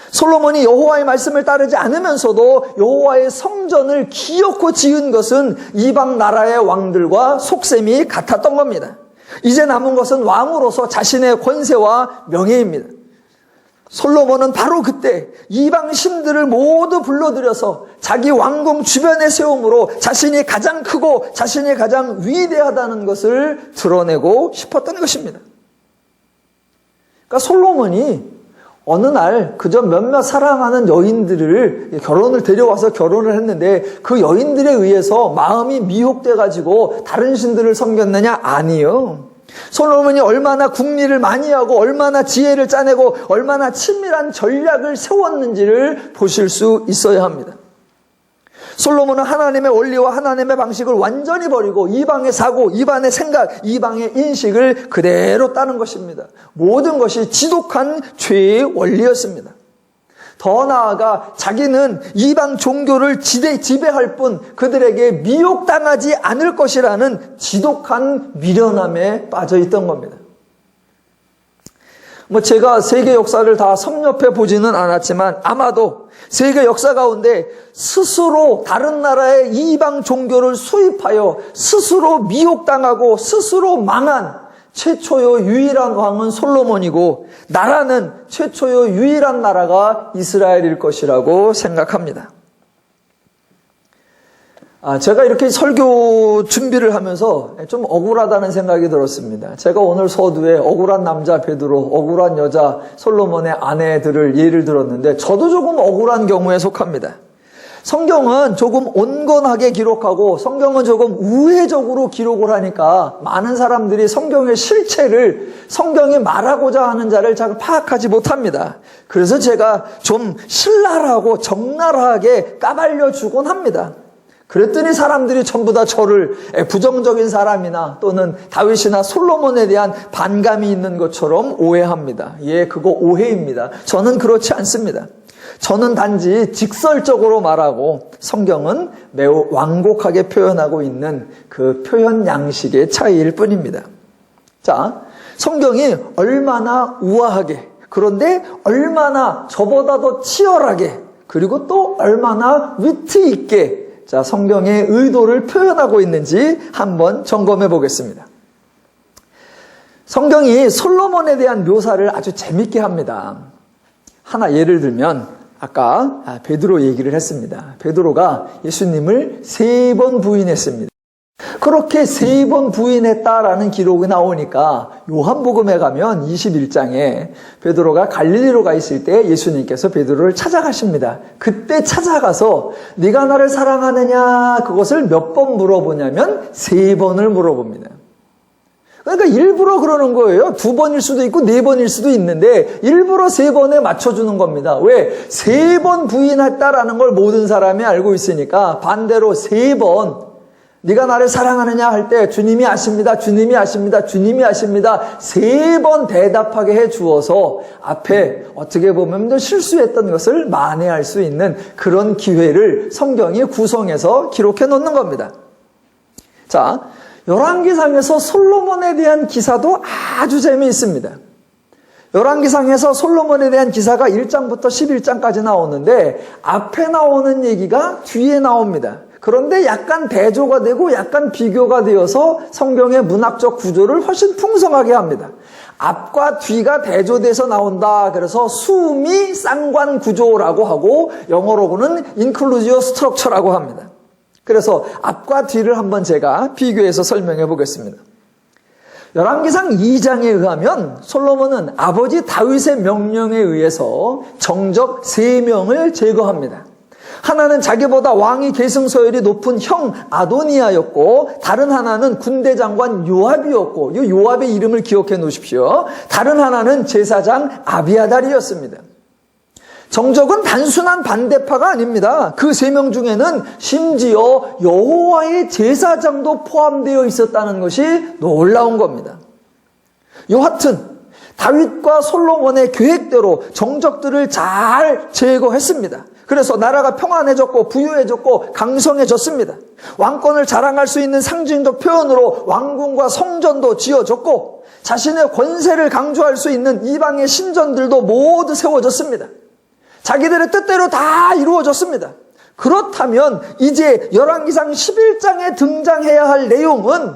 솔로몬이 여호와의 말씀을 따르지 않으면서도 여호와의 성전을 기어코 지은 것은 이방 나라의 왕들과 속셈이 같았던 겁니다. 이제 남은 것은 왕으로서 자신의 권세와 명예입니다. 솔로몬은 바로 그때 이방 신들을 모두 불러들여서 자기 왕궁 주변에 세움으로 자신이 가장 크고 자신이 가장 위대하다는 것을 드러내고 싶었던 것입니다. 그러니까 솔로몬이 어느 날 그저 몇몇 사랑하는 여인들을 결혼을 데려와서 결혼을 했는데 그 여인들에 의해서 마음이 미혹돼가지고 다른 신들을 섬겼느냐? 아니요. 솔로몬이 얼마나 궁리를 많이 하고 얼마나 지혜를 짜내고 얼마나 친밀한 전략을 세웠는지를 보실 수 있어야 합니다. 솔로몬은 하나님의 원리와 하나님의 방식을 완전히 버리고 이방의 사고, 이방의 생각, 이방의 인식을 그대로 따른 것입니다. 모든 것이 지독한 죄의 원리였습니다. 더 나아가 자기는 이방 종교를 지배할 뿐 그들에게 미혹당하지 않을 것이라는 지독한 미련함에 빠져 있던 겁니다. 제가 세계 역사를 다 섭렵해 보지는 않았지만 아마도 세계 역사 가운데 스스로 다른 나라의 이방 종교를 수입하여 스스로 미혹당하고 스스로 망한 최초요 유일한 왕은 솔로몬이고 나라는 최초요 유일한 나라가 이스라엘일 것이라고 생각합니다. 제가 이렇게 설교 준비를 하면서 좀 억울하다는 생각이 들었습니다. 제가 오늘 서두에 억울한 남자 베드로, 억울한 여자 솔로몬의 아내들을 예를 들었는데 저도 조금 억울한 경우에 속합니다. 성경은 조금 온건하게 기록하고 성경은 조금 우회적으로 기록을 하니까 많은 사람들이 성경의 실체를 성경이 말하고자 하는 자를 잘 파악하지 못합니다. 그래서 제가 좀 신랄하고 적나라하게 까발려주곤 합니다. 그랬더니 사람들이 전부 다 저를 부정적인 사람이나 또는 다윗이나 솔로몬에 대한 반감이 있는 것처럼 오해합니다. 예, 그거 오해입니다. 저는 그렇지 않습니다. 저는 단지 직설적으로 말하고 성경은 매우 완곡하게 표현하고 있는 그 표현 양식의 차이일 뿐입니다. 자, 성경이 얼마나 우아하게, 그런데 얼마나 저보다 더 치열하게, 그리고 또 얼마나 위트 있게 자, 성경의 의도를 표현하고 있는지 한번 점검해 보겠습니다. 성경이 솔로몬에 대한 묘사를 아주 재밌게 합니다. 하나 예를 들면 아까 베드로 얘기를 했습니다. 베드로가 예수님을 3번 부인했습니다. 그렇게 3번 부인했다라는 기록이 나오니까 요한복음에 가면 21장에 베드로가 갈릴리로 가 있을 때 예수님께서 베드로를 찾아가십니다. 그때 찾아가서 네가 나를 사랑하느냐 그것을 몇 번 물어보냐면 3번을 물어봅니다. 그러니까 일부러 그러는 거예요. 2번일 수도 있고 4번일 수도 있는데 일부러 3번에 맞춰주는 겁니다. 왜? 3번 부인했다라는 걸 모든 사람이 알고 있으니까 반대로 3번 네가 나를 사랑하느냐 할 때 주님이 아십니다. 주님이 아십니다. 주님이 아십니다. 3번 대답하게 해 주어서 앞에 어떻게 보면 실수했던 것을 만회할 수 있는 그런 기회를 성경이 구성해서 기록해 놓는 겁니다. 자, 열왕기상에서 솔로몬에 대한 기사도 아주 재미있습니다. 열왕기상에서 솔로몬에 대한 기사가 1장부터 11장까지 나오는데 앞에 나오는 얘기가 뒤에 나옵니다. 그런데 약간 대조가 되고 약간 비교가 되어서 성경의 문학적 구조를 훨씬 풍성하게 합니다. 앞과 뒤가 대조돼서 나온다. 그래서 수미 쌍관 구조라고 하고 영어로는 inclusio structure라고 합니다. 그래서 앞과 뒤를 한번 제가 비교해서 설명해 보겠습니다. 열왕기상 2장에 의하면 솔로몬은 아버지 다윗의 명령에 의해서 정적 3명을 제거합니다. 하나는 자기보다 왕위 계승서열이 높은 형 아도니아였고 다른 하나는 군대 장관 요압이었고 이 요압의 이름을 기억해 놓으십시오. 다른 하나는 제사장 아비아달이었습니다. 정적은 단순한 반대파가 아닙니다. 그 3명 중에는 심지어 여호와의 제사장도 포함되어 있었다는 것이 놀라운 겁니다. 여하튼 다윗과 솔로몬의 계획대로 정적들을 잘 제거했습니다. 그래서 나라가 평안해졌고 부유해졌고 강성해졌습니다. 왕권을 자랑할 수 있는 상징적 표현으로 왕궁과 성전도 지어졌고 자신의 권세를 강조할 수 있는 이방의 신전들도 모두 세워졌습니다. 자기들의 뜻대로 다 이루어졌습니다. 그렇다면 이제 열왕기상 11장에 등장해야 할 내용은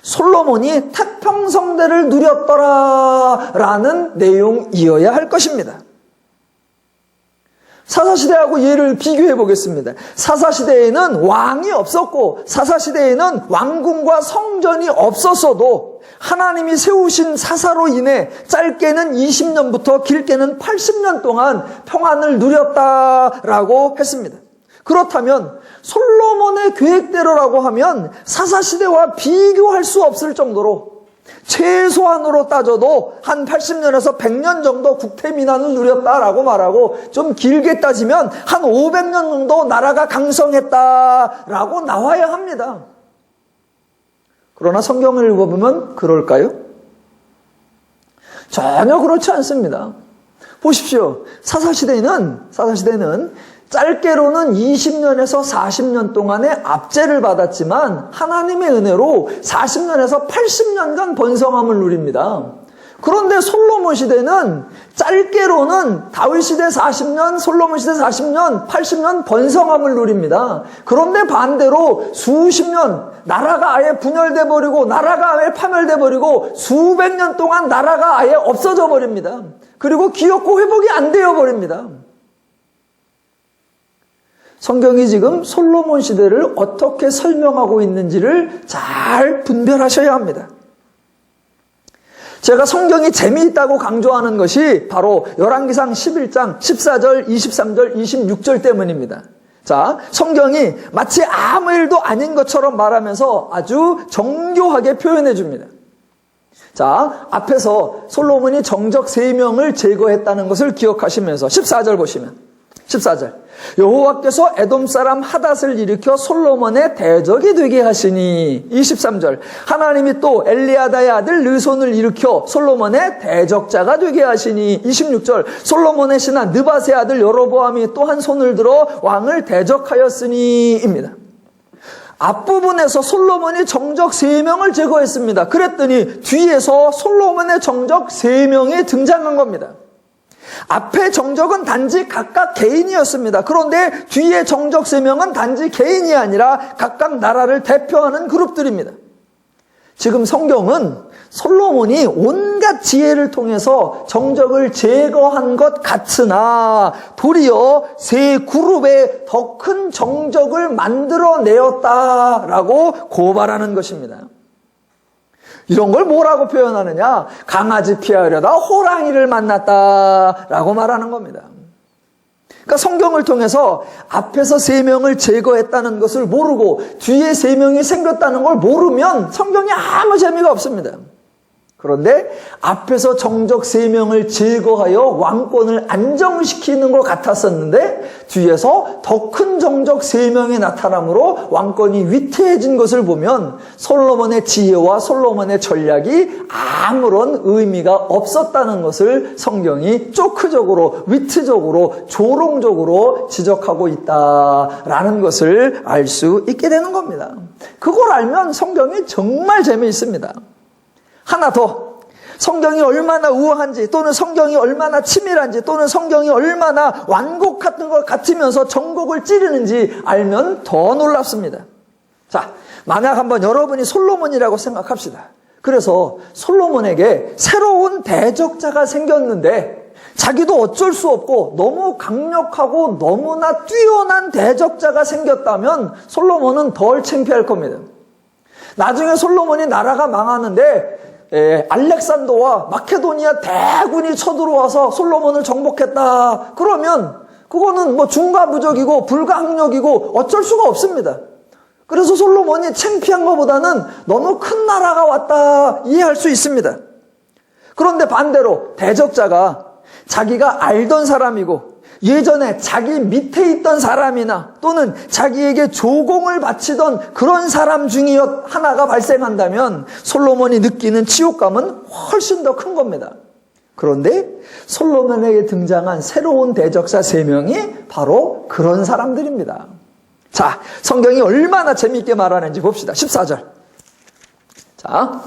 솔로몬이 태평성대를 누렸더라라는 내용이어야 할 것입니다. 사사시대하고 얘를 비교해 보겠습니다. 사사시대에는 왕이 없었고 사사시대에는 왕궁과 성전이 없었어도 하나님이 세우신 사사로 인해 짧게는 20년부터 길게는 80년 동안 평안을 누렸다라고 했습니다. 그렇다면 솔로몬의 계획대로라고 하면 사사시대와 비교할 수 없을 정도로 최소한으로 따져도 한 80년에서 100년 정도 국태민안을 누렸다라고 말하고 좀 길게 따지면 한 500년 정도 나라가 강성했다라고 나와야 합니다. 그러나 성경을 읽어보면 그럴까요? 전혀 그렇지 않습니다. 보십시오. 사사시대는 짧게로는 20년에서 40년 동안의 압제를 받았지만 하나님의 은혜로 40년에서 80년간 번성함을 누립니다. 그런데 솔로몬 시대는 짧게로는 다윗 시대 40년, 솔로몬 시대 40년, 80년 번성함을 누립니다. 그런데 반대로 수십 년 나라가 아예 분열돼 버리고 나라가 아예 파멸돼 버리고 수백 년 동안 나라가 아예 없어져 버립니다. 그리고 기억고 회복이 안 되어 버립니다. 성경이 지금 솔로몬 시대를 어떻게 설명하고 있는지를 잘 분별하셔야 합니다. 제가 성경이 재미있다고 강조하는 것이 바로 열왕기상 11장 14절, 23절, 26절 때문입니다. 자, 성경이 마치 아무 일도 아닌 것처럼 말하면서 아주 정교하게 표현해 줍니다. 자, 앞에서 솔로몬이 정적 3명을 제거했다는 것을 기억하시면서 14절 보시면 14절 여호와께서 에돔 사람 하닷을 일으켜 솔로몬의 대적이 되게 하시니 23절 하나님이 또 엘리아다의 아들 르손을 일으켜 솔로몬의 대적자가 되게 하시니 26절 솔로몬의 신하 느밧의 아들 여로보암이 또 한 손을 들어 왕을 대적하였으니입니다. 앞부분에서 솔로몬이 정적 3명을 제거했습니다. 그랬더니 뒤에서 솔로몬의 정적 3명이 등장한 겁니다. 앞에 정적은 단지 각각 개인이었습니다. 그런데 뒤에 정적 3명은 단지 개인이 아니라 각각 나라를 대표하는 그룹들입니다. 지금 성경은 솔로몬이 온갖 지혜를 통해서 정적을 제거한 것 같으나 도리어 3그룹의 더 큰 정적을 만들어내었다라고 고발하는 것입니다. 이런 걸 뭐라고 표현하느냐? 강아지 피하려다 호랑이를 만났다라고 말하는 겁니다. 그러니까 성경을 통해서 앞에서 3명을 제거했다는 것을 모르고 뒤에 3명이 생겼다는 걸 모르면 성경이 아무 재미가 없습니다. 그런데 앞에서 정적 3명을 제거하여 왕권을 안정시키는 것 같았었는데 뒤에서 더 큰 정적 3명이 나타남으로 왕권이 위태해진 것을 보면 솔로몬의 지혜와 솔로몬의 전략이 아무런 의미가 없었다는 것을 성경이 쪼크적으로 위트적으로 조롱적으로 지적하고 있다라는 것을 알 수 있게 되는 겁니다. 그걸 알면 성경이 정말 재미있습니다. 하나 더, 성경이 얼마나 우아한지 또는 성경이 얼마나 치밀한지 또는 성경이 얼마나 완곡 같은 것 같으면서 정곡을 찌르는지 알면 더 놀랍습니다. 자, 만약 한번 여러분이 솔로몬이라고 생각합시다. 그래서 솔로몬에게 새로운 대적자가 생겼는데 자기도 어쩔 수 없고 너무 강력하고 너무나 뛰어난 대적자가 생겼다면 솔로몬은 덜 창피할 겁니다. 나중에 솔로몬이 나라가 망하는데 알렉산더와 마케도니아 대군이 쳐들어와서 솔로몬을 정복했다. 그러면 그거는 뭐 중과부적이고 불가항력이고 어쩔 수가 없습니다. 그래서 솔로몬이 창피한 것보다는 너무 큰 나라가 왔다 이해할 수 있습니다. 그런데 반대로 대적자가 자기가 알던 사람이고 예전에 자기 밑에 있던 사람이나 또는 자기에게 조공을 바치던 그런 사람 중에 하나가 발생한다면 솔로몬이 느끼는 치욕감은 훨씬 더 큰 겁니다. 그런데 솔로몬에게 등장한 새로운 대적자 3명이 바로 그런 사람들입니다. 자, 성경이 얼마나 재미있게 말하는지 봅시다. 14절. 자,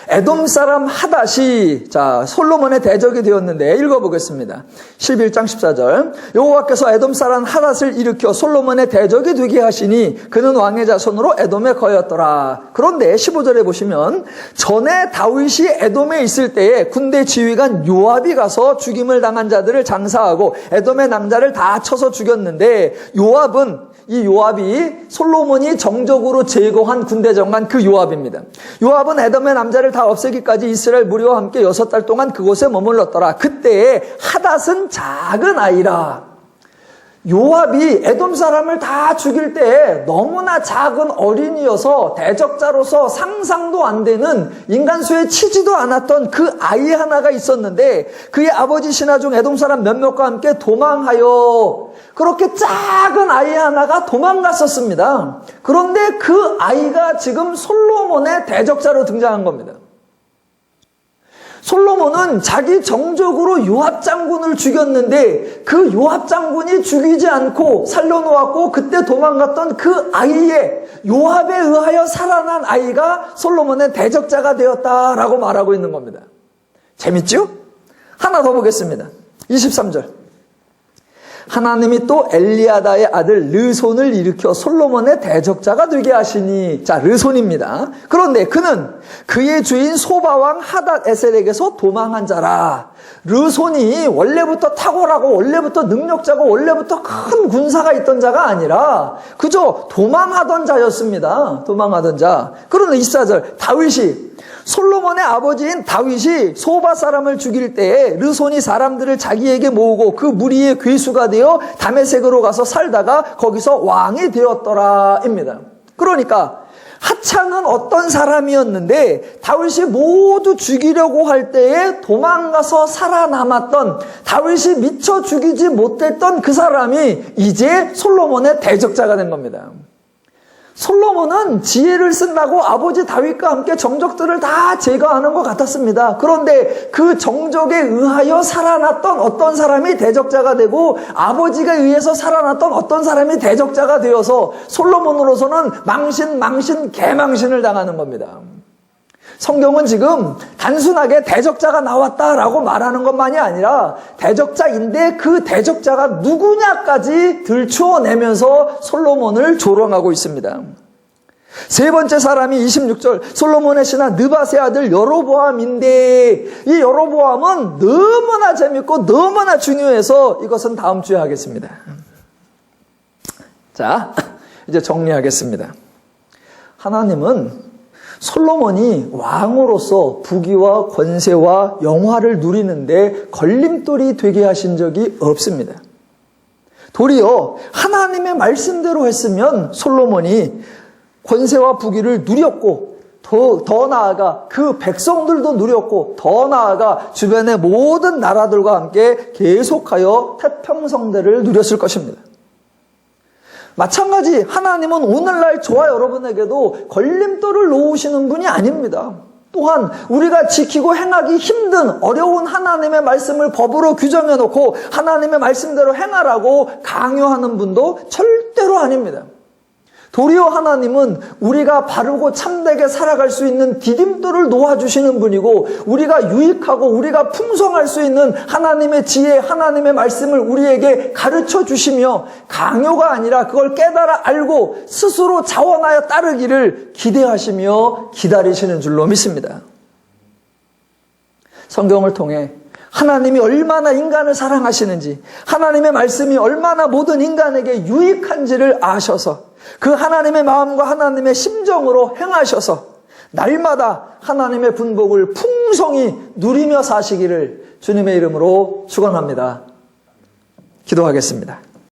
에돔 사람 하닷이 솔로몬의 대적이 되었는데 읽어보겠습니다. 11장 14절 여호와께서 에돔 사람 하닷을 일으켜 솔로몬의 대적이 되게 하시니 그는 왕의 자손으로 에돔에 거였더라. 그런데 15절에 보시면 전에 다윗이 에돔에 있을 때에 군대 지휘관 요압이 가서 죽임을 당한 자들을 장사하고 에돔의 남자를 다 쳐서 죽였는데 이 요압이 솔로몬이 정적으로 제거한 군대 정관 그 요압입니다. 요압은 에돔의 남자를 다 없애기까지 이스라엘 무리와 함께 6달 동안 그곳에 머물렀더라. 그때에 하닷은 작은 아이라. 요압이 에돔 사람을 다 죽일 때에 너무나 작은 어린이여서 대적자로서 상상도 안 되는 인간수에 치지도 않았던 그 아이 하나가 있었는데 그의 아버지 신하 중 에돔 사람 몇몇과 함께 도망하여 그렇게 작은 아이 하나가 도망갔었습니다. 그런데 그 아이가 지금 솔로몬의 대적자로 등장한 겁니다. 솔로몬은 자기 정적으로 요압 장군을 죽였는데 그 요압 장군이 죽이지 않고 살려놓았고 그때 도망갔던 그 아이의 요압에 의하여 살아난 아이가 솔로몬의 대적자가 되었다라고 말하고 있는 겁니다. 재밌죠? 하나 더 보겠습니다. 23절. 하나님이 또 엘리아다의 아들 르손을 일으켜 솔로몬의 대적자가 되게 하시니, 자, 르손입니다. 그런데 그는 그의 주인 소바왕 하닷 에셀에게서 도망한 자라. 르손이 원래부터 탁월하고 원래부터 능력자고 원래부터 큰 군사가 있던 자가 아니라 그저 도망하던 자였습니다. 도망하던 자. 그런데 24절, 다윗이 솔로몬의 아버지인 다윗이 소바 사람을 죽일 때에 르손이 사람들을 자기에게 모으고 그 무리의 괴수가 되어 다메섹으로 가서 살다가 거기서 왕이 되었더라입니다. 그러니까 하창은 어떤 사람이었는데 다윗이 모두 죽이려고 할 때에 도망가서 살아남았던, 다윗이 미처 죽이지 못했던 그 사람이 이제 솔로몬의 대적자가 된 겁니다. 솔로몬은 지혜를 쓴다고 아버지 다윗과 함께 정적들을 다 제거하는 것 같았습니다. 그런데 그 정적에 의하여 살아났던 어떤 사람이 대적자가 되고 아버지가 의해서 살아났던 어떤 사람이 대적자가 되어서 솔로몬으로서는 망신, 개망신을 당하는 겁니다. 성경은 지금 단순하게 대적자가 나왔다라고 말하는 것만이 아니라 대적자인데 그 대적자가 누구냐까지 들추어내면서 솔로몬을 조롱하고 있습니다. 세 번째 사람이 26절, 솔로몬의 신하 느밧의 아들 여로보암인데, 이 여로보암은 너무나 재밌고 너무나 중요해서 이것은 다음 주에 하겠습니다. 자, 이제 정리하겠습니다. 하나님은 솔로몬이 왕으로서 부귀와 권세와 영화를 누리는데 걸림돌이 되게 하신 적이 없습니다. 도리어 하나님의 말씀대로 했으면 솔로몬이 권세와 부귀를 누렸고 더 나아가 그 백성들도 누렸고 더 나아가 주변의 모든 나라들과 함께 계속하여 태평성대를 누렸을 것입니다. 마찬가지 하나님은 오늘날 저와 여러분에게도 걸림돌을 놓으시는 분이 아닙니다. 또한 우리가 지키고 행하기 힘든 어려운 하나님의 말씀을 법으로 규정해 놓고 하나님의 말씀대로 행하라고 강요하는 분도 절대로 아닙니다. 도리어 하나님은 우리가 바르고 참되게 살아갈 수 있는 디딤돌을 놓아주시는 분이고, 우리가 유익하고 우리가 풍성할 수 있는 하나님의 지혜, 하나님의 말씀을 우리에게 가르쳐 주시며 강요가 아니라 그걸 깨달아 알고 스스로 자원하여 따르기를 기대하시며 기다리시는 줄로 믿습니다. 성경을 통해 하나님이 얼마나 인간을 사랑하시는지, 하나님의 말씀이 얼마나 모든 인간에게 유익한지를 아셔서 그 하나님의 마음과 하나님의 심정으로 행하셔서 날마다 하나님의 분복을 풍성히 누리며 사시기를 주님의 이름으로 축원합니다. 기도하겠습니다.